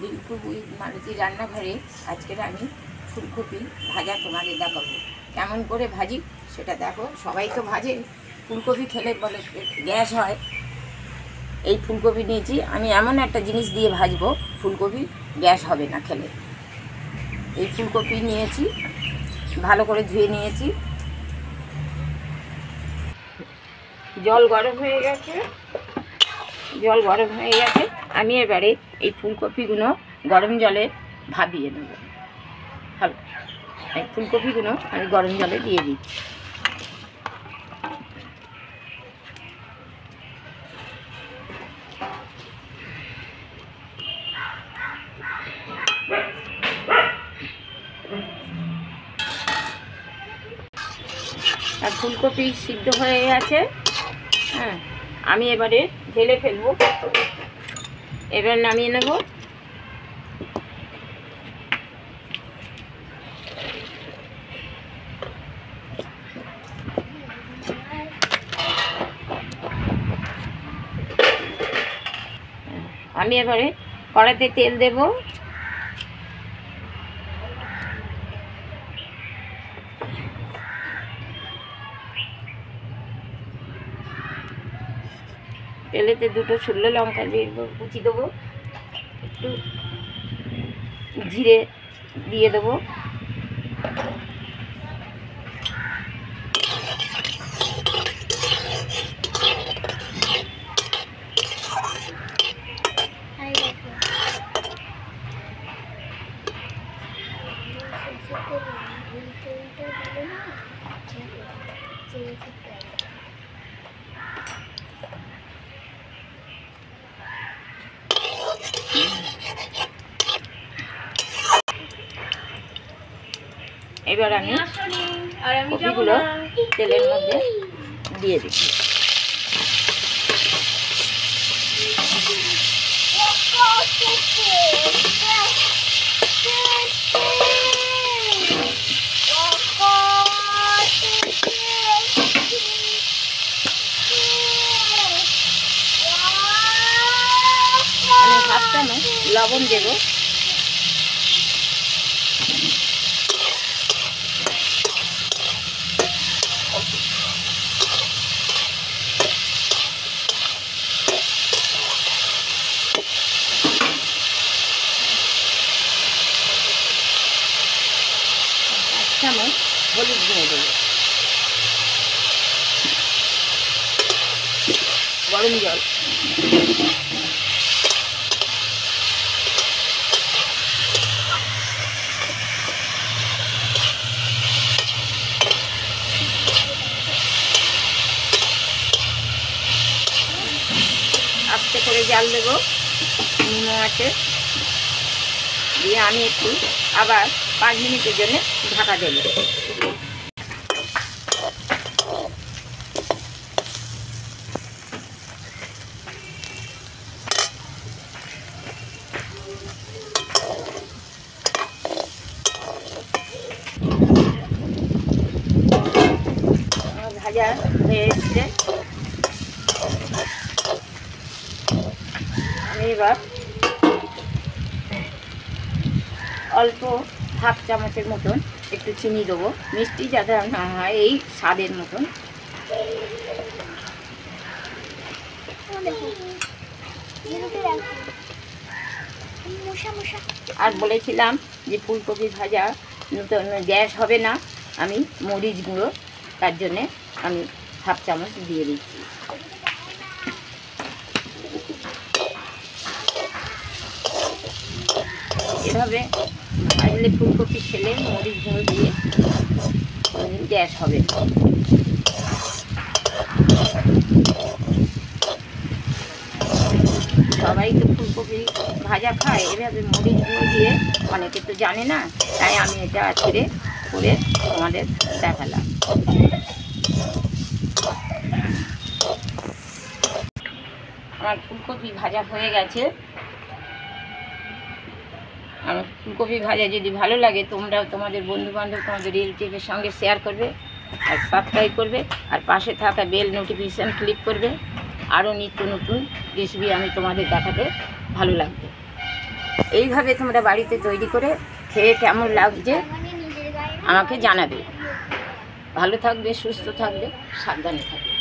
বিলকুল মালতী রান্নাঘরে আজকের আমি ফুলকপি ভাজা তোমাদের দেখাবো। কেমন করে ভাজি সেটা দেখো। সবাই তো ভাজে, ফুলকপি খেলে বলে গ্যাস হয়। এই ফুলকপি নিয়েছি আমি, এমন একটা জিনিস দিয়ে ভাজবো ফুলকপি গ্যাস হবে না খেলে। এই ফুলকপি নিয়েছি, ভালো করে ধুয়ে নিয়েছি। জল গরম হয়ে গেছে, আমি এবারে এই ফুলকপিগুলো গরম জলে ভাবিয়ে নেব। ভালো, এই ফুলকপিগুলো আমি গরম জলে দিয়ে দিচ্ছি। আর ফুলকপি সিদ্ধ হয়ে গেছে। হ্যাঁ, আমি এবারে ঢেলে ফেলবো। এবার নামিয়ে নেব। আমি এবারে কড়াইতে তেল দেব। তেলেতে দুটো শুকনো লঙ্কা দিয়ে কুচি দেবো, একটু জিরে দিয়ে দেবো, এবার আমি কপিগুলো তেলের মধ্যে দিয়ে দিচ্ছি। আমি হাফ চামচ লবণ দেবো। চামচ হলুদ গুঁড়ো দেবো। গরম জল, আস্তে করে জাল দেবো নিম আছে দিয়ে আমি একটু আবার 5 মিনিটের জন্য ঢাকা দেবো। ভাজা হয়ে এসছে। আমি এবার অল্প হাফ চামচের মতন একটু চিনি দেবো, মিষ্টি যাতে না হয় এই স্বাদের মতন। আর বলেছিলাম যে ফুলকপি ভাজা গ্যাস হবে না, আমি মরিচ গুঁড়ো তার জন্যে আমি হাফ চামচ দিয়ে দিচ্ছি। এভাবে ভাজলে ফুলকপি খেলে মরিচ গুঁড়ো দিয়ে গ্যাস হবে। সবাই তো ফুলকপি ভাজা খায়, এভাবে মরিচ গুঁড়ো দিয়ে অনেকে তো জানে না, তাই আমি এটা আজকে করে তোমাদের দেখালাম। আমার ফুলকপি ভাজা হয়ে গেছে। আমার ফুলকপি ভাজা যদি ভালো লাগে তোমরাও তোমাদের বন্ধুবান্ধব, তোমাদের রিলেটিভের সঙ্গে শেয়ার করবে আর সাবস্ক্রাইব করবে, আর পাশে থাকা বেল নোটিফিকেশান ক্লিক করবে। আরও নিত্য নতুন রেসিপি আমি তোমাদের দেখাতে ভালো লাগবে। এইভাবে তোমরা বাড়িতে তৈরি করে খেয়ে কেমন লাগছে আমাকে জানাবে। ভালো থাকবে, সুস্থ থাকবে, সাবধানে থাকবে।